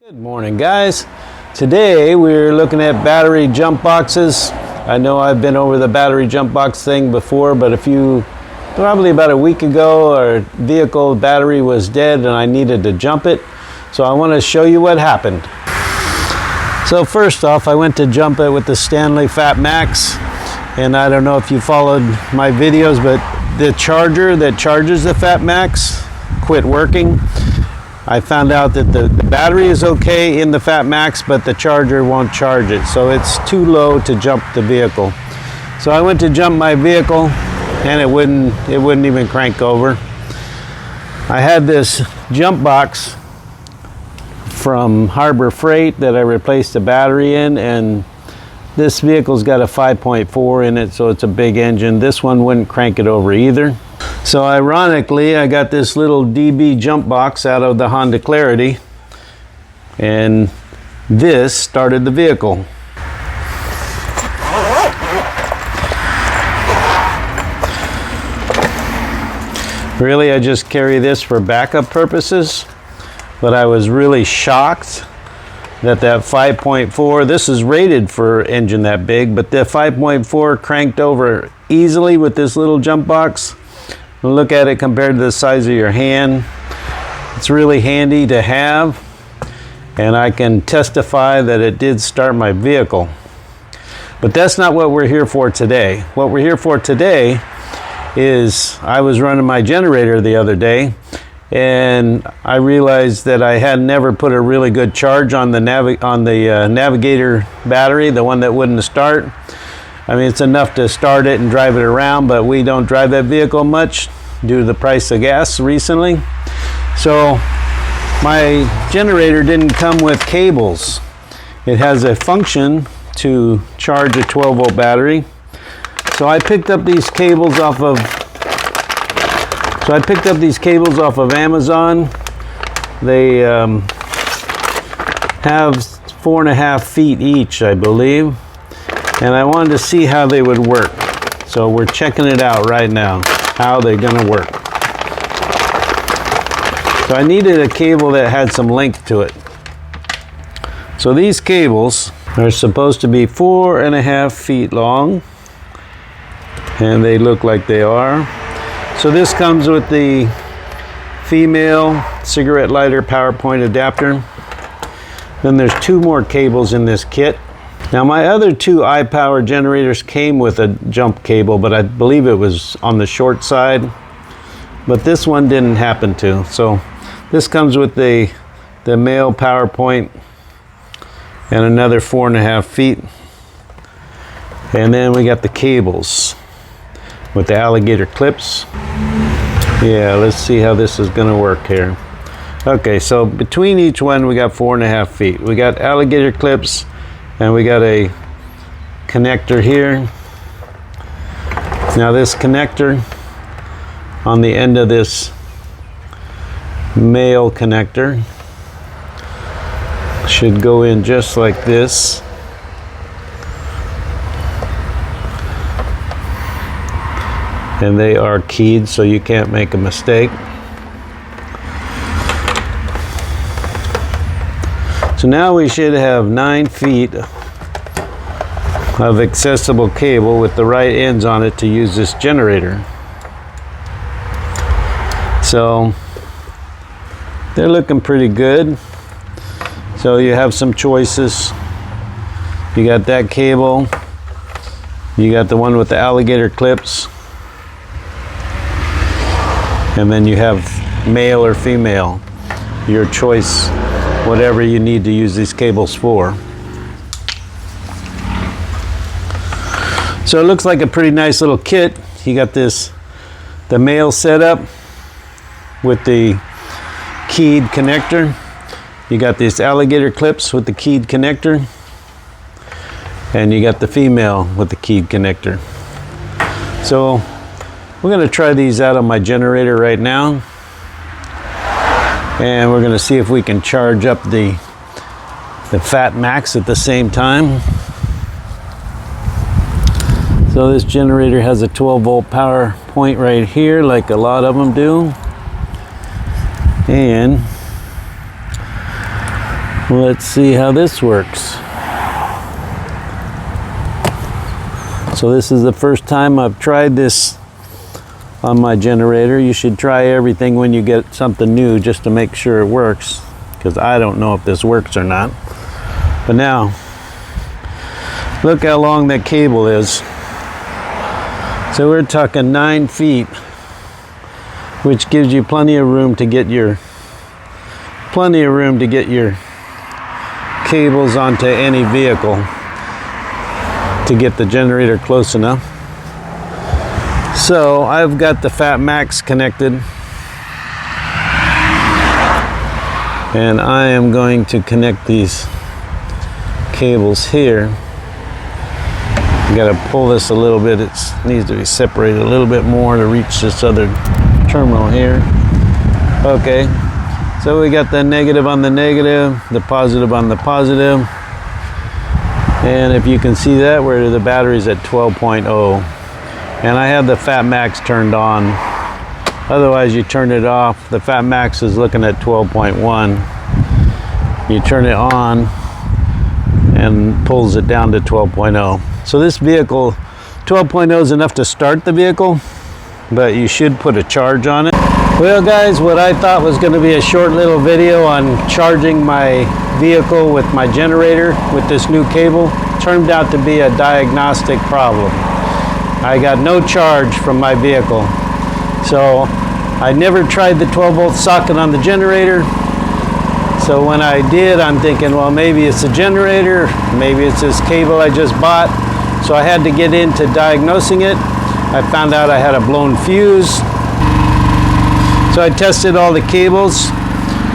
Good morning, guys. Today we're looking at battery jump boxes. I know I've been over the battery jump box thing before, but probably about a week ago, our vehicle battery was dead and I needed to jump it. So I want to show you what happened. So first off, I went to jump it with the Stanley Fat Max, and I don't know if you followed my videos, but the charger that charges the Fat Max quit working. I found out that the battery is okay in the Fat Max, but the charger won't charge it, so it's too low to jump the vehicle. So I went to jump my vehicle and it wouldn't even crank over. I had this jump box from Harbor Freight that I replaced the battery in, and this vehicle's got a 5.4 in it, so it's a big engine. This one wouldn't crank it over either. So ironically, I got this little DB jump box out of the Honda Clarity, and this started the vehicle. Really, I just carry this for backup purposes, but I was really shocked that 5.4, this is rated for an engine that big, but the 5.4 cranked over easily with this little jump box. Look at it compared to the size of your hand. It's really handy to have, and I can testify that it did start my vehicle. But that's not what we're here for today. What we're here for today is I was running my generator the other day, and I realized that I had never put a really good charge on the Navigator battery, the one that wouldn't start. I mean, it's enough to start it and drive it around, but we don't drive that vehicle much due to the price of gas recently. So my generator didn't come with cables. It has a function to charge a 12-volt battery. So I picked up these cables off of Amazon. They have 4.5 feet each, I believe. And I wanted to see how they would work. So we're checking it out right now, how they're gonna work. So I needed a cable that had some length to it. So these cables are supposed to be 4.5 feet long, and they look like they are. So this comes with the female cigarette lighter power point adapter. Then there's 2 more cables in this kit. Now my other 2 iPower generators came with a jump cable, but I believe it was on the short side. But this one didn't happen to. So this comes with the male power point and another 4.5 feet. And then we got the cables with the alligator clips. Yeah, let's see how this is gonna work here. Okay, so between each one we got 4.5 feet. We got alligator clips, and we got a connector here. Now this connector on the end of this male connector should go in just like this. And they are keyed, so you can't make a mistake. So now we should have 9 feet of accessible cable with the right ends on it to use this generator. So they're looking pretty good. So you have some choices. You got that cable. You got the one with the alligator clips. And then you have male or female. Your choice, whatever you need to use these cables for. So it looks like a pretty nice little kit. You got the male setup with the keyed connector. You got these alligator clips with the keyed connector. And you got the female with the keyed connector. So we're gonna try these out on my generator right now. And we're gonna see if we can charge up the Fat Max at the same time. So this generator has a 12-volt power point right here, like a lot of them do. And Let's see how this works. So this is the first time I've tried this on my generator. You should try everything when you get something new just to make sure it works, because I don't know if this works or not. But now, look how long that cable is. So we're talking 9 feet, which gives you plenty of room to get your cables onto any vehicle to get the generator close enough. So I've got the Fat Max connected, and I am going to connect these cables here. I got to pull this a little bit. It needs to be separated a little bit more to reach this other terminal here. Okay, so we got the negative on the negative, the positive on the positive, and if you can see that, where the battery's at 12.0, and I have the Fat Max turned on. Otherwise, you turn it off. The Fat Max is looking at 12.1. You turn it on and pulls it down to 12.0. So this vehicle, 12.0 is enough to start the vehicle, but you should put a charge on it. Well guys, what I thought was going to be a short little video on charging my vehicle with my generator with this new cable turned out to be a diagnostic problem. I got no charge from my vehicle. So I never tried the 12-volt socket on the generator. So when I did, I'm thinking, well, maybe it's the generator, maybe it's this cable I just bought. So I had to get into diagnosing it. I found out I had a blown fuse. So I tested all the cables.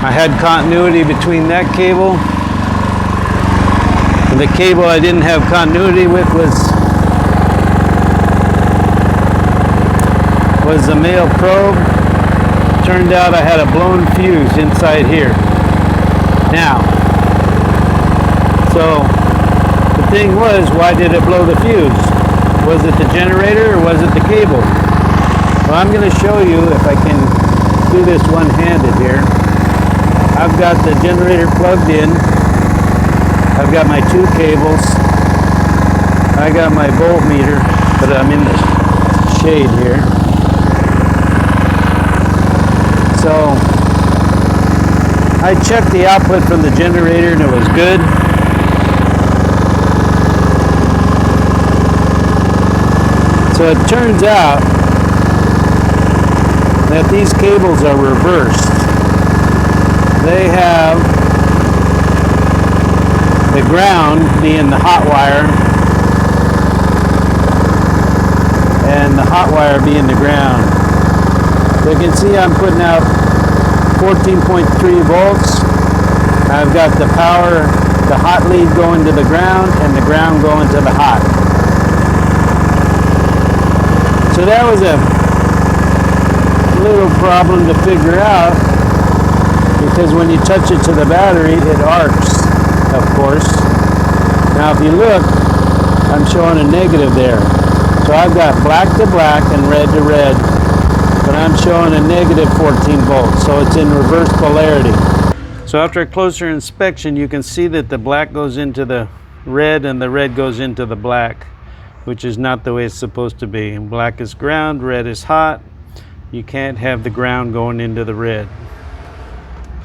I had continuity between that cable. And the cable I didn't have continuity with was the male probe. Turned out I had a blown fuse inside here. Now, so the thing was, why did it blow the fuse? Was it the generator or was it the cable? Well, I'm going to show you if I can do this one-handed here. I've got the generator plugged in. I've got my 2 cables. I got my voltmeter, but I'm in the shade here. So I checked the output from the generator and it was good. So it turns out that these cables are reversed. They have the ground being the hot wire and the hot wire being the ground. So you can see I'm putting out 14.3 volts. I've got the power, the hot lead going to the ground and the ground going to the hot. So that was a little problem to figure out, because when you touch it to the battery, it arcs, of course. Now if you look, I'm showing a negative there. So I've got black to black and red to red, but I'm showing a negative 14 volts, so it's in reverse polarity. So after a closer inspection, you can see that the black goes into the red and the red goes into the black, which is not the way it's supposed to be. Black is ground, red is hot. You can't have the ground going into the red.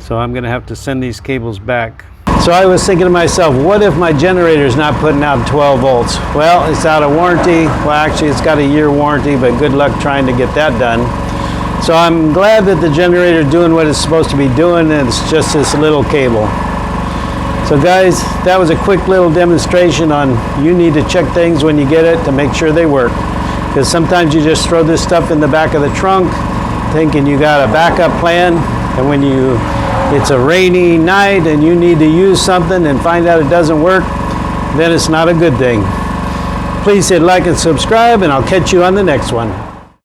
So I'm gonna have to send these cables back. So I was thinking to myself, what if my generator is not putting out 12 volts? Well, it's out of warranty. Well, actually it's got a year warranty, but good luck trying to get that done. So I'm glad that the generator is doing what it's supposed to be doing, and it's just this little cable. So guys, that was a quick little demonstration on you need to check things when you get it to make sure they work. Because sometimes you just throw this stuff in the back of the trunk thinking you got a backup plan, and when it's a rainy night and you need to use something and find out it doesn't work, then it's not a good thing. Please hit like and subscribe, and I'll catch you on the next one.